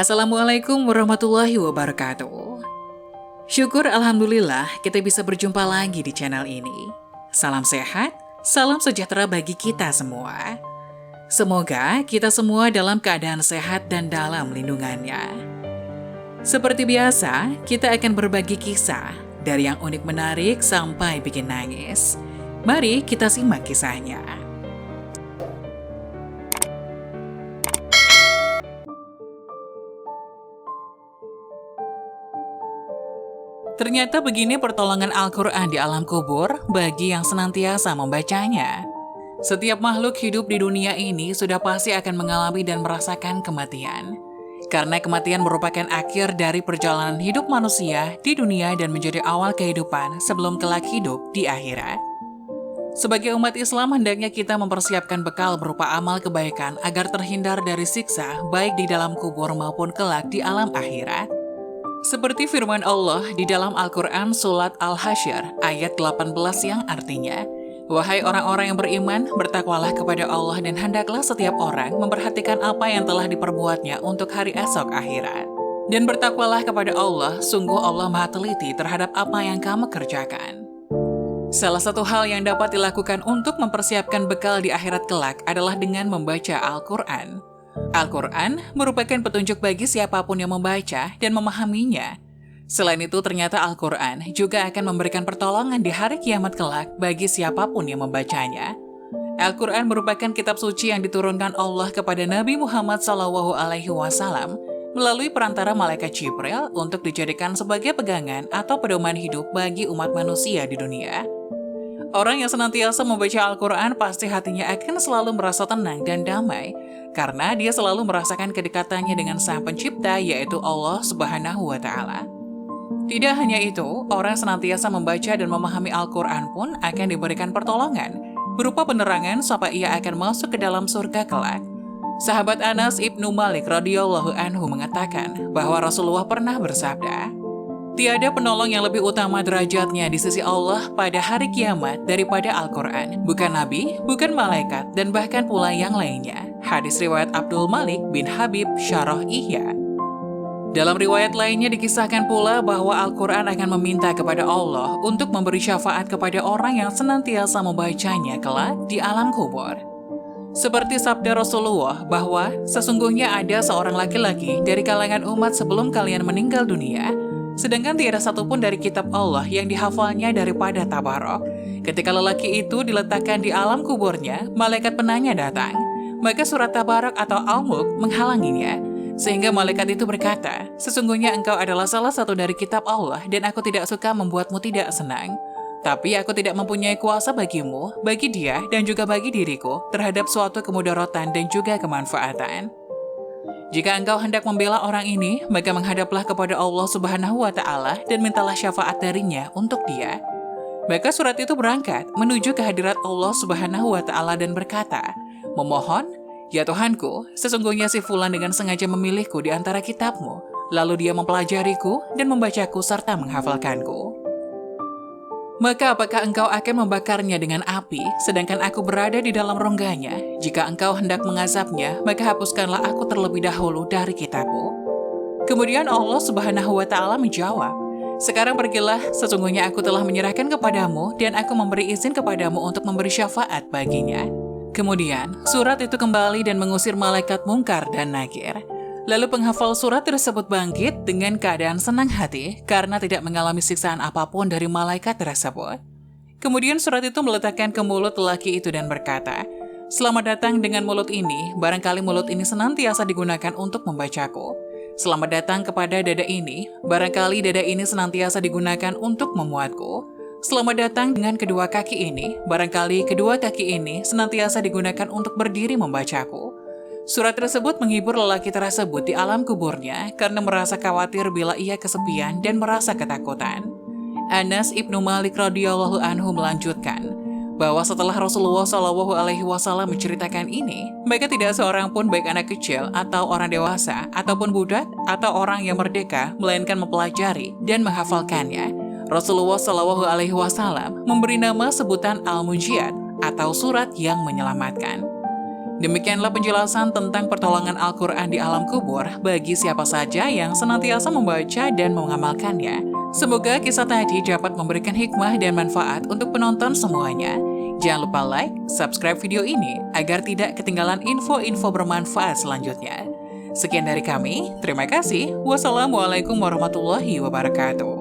Assalamualaikum warahmatullahi wabarakatuh. Syukur alhamdulillah kita bisa berjumpa lagi di channel ini. Salam sehat, salam sejahtera bagi kita semua. Semoga kita semua dalam keadaan sehat dan dalam lindungannya. Seperti biasa, kita akan berbagi kisah dari yang unik menarik sampai bikin nangis. Mari kita simak kisahnya. Ternyata begini pertolongan Al-Quran di alam kubur bagi yang senantiasa membacanya. Setiap makhluk hidup di dunia ini sudah pasti akan mengalami dan merasakan kematian. Karena kematian merupakan akhir dari perjalanan hidup manusia di dunia dan menjadi awal kehidupan sebelum kelak hidup di akhirat. Sebagai umat Islam, hendaknya kita mempersiapkan bekal berupa amal kebaikan agar terhindar dari siksa baik di dalam kubur maupun kelak di alam akhirat. Seperti firman Allah di dalam Al-Quran Surat Al-Hasyr ayat 18 yang artinya, "Wahai orang-orang yang beriman, bertakwalah kepada Allah dan hendaklah setiap orang memperhatikan apa yang telah diperbuatnya untuk hari esok akhirat. Dan bertakwalah kepada Allah, sungguh Allah maha teliti terhadap apa yang kamu kerjakan." Salah satu hal yang dapat dilakukan untuk mempersiapkan bekal di akhirat kelak adalah dengan membaca Al-Quran. Al-Quran merupakan petunjuk bagi siapapun yang membaca dan memahaminya. Selain itu, ternyata Al-Quran juga akan memberikan pertolongan di hari kiamat kelak bagi siapapun yang membacanya. Al-Quran merupakan kitab suci yang diturunkan Allah kepada Nabi Muhammad SAW melalui perantara malaikat Jibril untuk dijadikan sebagai pegangan atau pedoman hidup bagi umat manusia di dunia. Orang yang senantiasa membaca Al-Quran pasti hatinya akan selalu merasa tenang dan damai, karena dia selalu merasakan kedekatannya dengan Sang Pencipta, yaitu Allah Subhanahu wa Ta'ala. Tidak hanya itu, orang senantiasa membaca dan memahami Al-Quran pun akan diberikan pertolongan berupa penerangan sampai ia akan masuk ke dalam surga kelak. Sahabat Anas Ibnu Malik radhiyallahu anhu mengatakan bahwa Rasulullah pernah bersabda, "Tiada penolong yang lebih utama derajatnya di sisi Allah pada hari kiamat daripada Al-Quran. Bukan nabi, bukan malaikat, dan bahkan pula yang lainnya." Hadis riwayat Abdul Malik bin Habib Syarah Ihya. Dalam riwayat lainnya dikisahkan pula bahwa Al-Quran akan meminta kepada Allah untuk memberi syafaat kepada orang yang senantiasa membacanya kelak di alam kubur. Seperti sabda Rasulullah bahwa sesungguhnya ada seorang laki-laki dari kalangan umat sebelum kalian meninggal dunia, sedangkan tiada satupun dari kitab Allah yang dihafalnya daripada Tabarok. Ketika lelaki itu diletakkan di alam kuburnya, malaikat penanya datang. Maka surat Tabarok atau Al-Mulk menghalanginya. Sehingga malaikat itu berkata, "Sesungguhnya engkau adalah salah satu dari kitab Allah dan aku tidak suka membuatmu tidak senang. Tapi aku tidak mempunyai kuasa bagimu, bagi dia, dan juga bagi diriku terhadap suatu kemudaratan dan juga kemanfaatan. Jika engkau hendak membela orang ini, maka menghadaplah kepada Allah Subhanahu wa Ta'ala dan mintalah syafaat darinya untuk dia." Maka surat itu berangkat menuju ke hadirat Allah Subhanahu wa Ta'ala dan berkata, "Memohon, ya Tuhanku, sesungguhnya si fulan dengan sengaja memilihku di antara kitabmu, lalu dia mempelajariku dan membacaku serta menghafalkanku. Maka apakah engkau akan membakarnya dengan api, sedangkan aku berada di dalam rongganya? Jika engkau hendak mengazabnya, maka hapuskanlah aku terlebih dahulu dari kitabmu." Kemudian Allah Subhanahu wa Ta'ala menjawab, "Sekarang pergilah, sesungguhnya aku telah menyerahkan kepadamu dan aku memberi izin kepadamu untuk memberi syafaat baginya." Kemudian, surat itu kembali dan mengusir malaikat Mungkar dan Nakir. Lalu penghafal surat tersebut bangkit dengan keadaan senang hati karena tidak mengalami siksaan apapun dari malaikat tersebut. Kemudian surat itu meletakkan ke mulut lelaki itu dan berkata, "Selamat datang dengan mulut ini, barangkali mulut ini senantiasa digunakan untuk membacaku. Selamat datang kepada dada ini, barangkali dada ini senantiasa digunakan untuk memuatku. Selamat datang dengan kedua kaki ini, barangkali kedua kaki ini senantiasa digunakan untuk berdiri membacaku." Surat tersebut menghibur lelaki tersebut di alam kuburnya karena merasa khawatir bila ia kesepian dan merasa ketakutan. Anas Ibnu Malik radhiyallahu anhu melanjutkan bahwa setelah Rasulullah SAW menceritakan ini, maka tidak seorang pun baik anak kecil atau orang dewasa ataupun budak atau orang yang merdeka melainkan mempelajari dan menghafalkannya. Rasulullah SAW memberi nama sebutan Al-Munjiat atau surat yang menyelamatkan. Demikianlah penjelasan tentang pertolongan Al-Quran di alam kubur bagi siapa saja yang senantiasa membaca dan mengamalkannya. Semoga kisah tadi dapat memberikan hikmah dan manfaat untuk penonton semuanya. Jangan lupa like, subscribe video ini agar tidak ketinggalan info-info bermanfaat selanjutnya. Sekian dari kami, terima kasih. Wassalamualaikum warahmatullahi wabarakatuh.